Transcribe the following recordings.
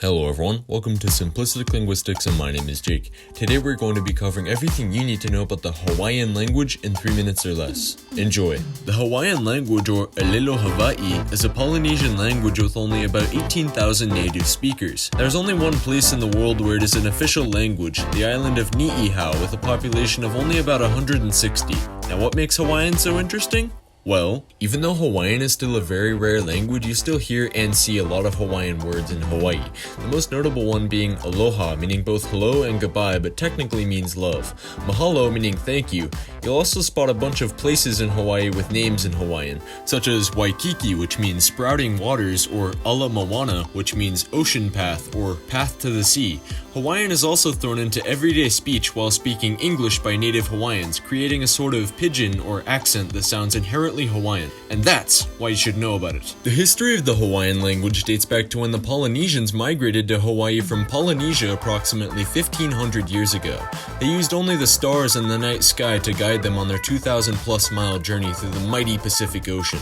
Hello everyone, welcome to Simplistic Linguistics and my name is Jake. Today we're going to be covering everything you need to know about the Hawaiian language in 3 minutes or less. Enjoy! The Hawaiian language, or Ōlelo Hawaiʻi, is a Polynesian language with only about 18,000 native speakers. There's only one place in the world where it is an official language, the island of Niihau, with a population of only about 160. Now what makes Hawaiian so interesting? Well, even though Hawaiian is still a very rare language, you still hear and see a lot of Hawaiian words in Hawaii. The most notable one being aloha, meaning both hello and goodbye, but technically means love. Mahalo, meaning thank you. You'll also spot a bunch of places in Hawaii with names in Hawaiian, such as Waikiki, which means sprouting waters, or Ala Moana, which means ocean path, or path to the sea. Hawaiian is also thrown into everyday speech while speaking English by native Hawaiians, creating a sort of pidgin or accent that sounds inherently Hawaiian, and that's why you should know about it. The history of the Hawaiian language dates back to when the Polynesians migrated to Hawaii from Polynesia approximately 1,500 years ago. They used only the stars and the night sky to guide them on their 2,000+ mile journey through the mighty Pacific Ocean.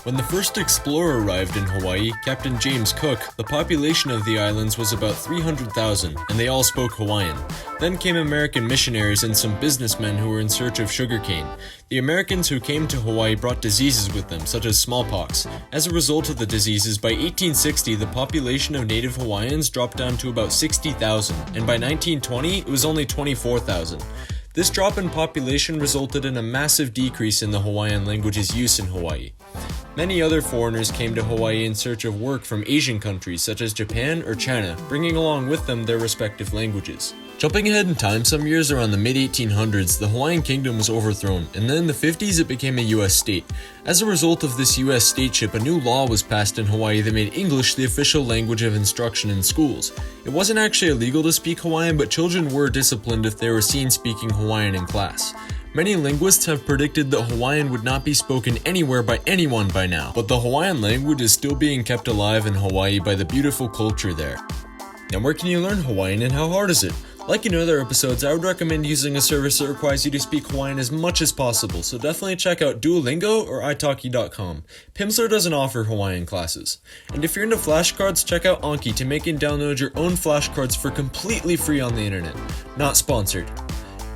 When the first explorer arrived in Hawaii, Captain James Cook, the population of the islands was about 300,000, and they all spoke Hawaiian. Then came American missionaries and some businessmen who were in search of sugarcane. The Americans who came to Hawaii brought diseases with them, such as smallpox. As a result of the diseases, by 1860 the population of native Hawaiians dropped down to about 60,000, and by 1920 it was only 24,000. This drop in population resulted in a massive decrease in the Hawaiian language's use in Hawaii. Many other foreigners came to Hawaii in search of work from Asian countries such as Japan or China, bringing along with them their respective languages. Jumping ahead in time, some years around the mid-1800s, the Hawaiian kingdom was overthrown, and then in the 50s it became a US state. As a result of this US stateship, a new law was passed in Hawaii that made English the official language of instruction in schools. It wasn't actually illegal to speak Hawaiian, but children were disciplined if they were seen speaking Hawaiian in class. Many linguists have predicted that Hawaiian would not be spoken anywhere by anyone by now, but the Hawaiian language is still being kept alive in Hawaii by the beautiful culture there. Now where can you learn Hawaiian and how hard is it? Like in other episodes, I would recommend using a service that requires you to speak Hawaiian as much as possible, so definitely check out Duolingo or iTalki.com. Pimsleur doesn't offer Hawaiian classes. And if you're into flashcards, check out Anki to make and download your own flashcards for completely free on the internet. Not sponsored.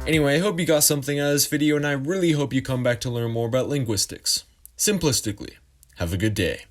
Anyway, I hope you got something out of this video, and I really hope you come back to learn more about linguistics. Simplistically. Have a good day.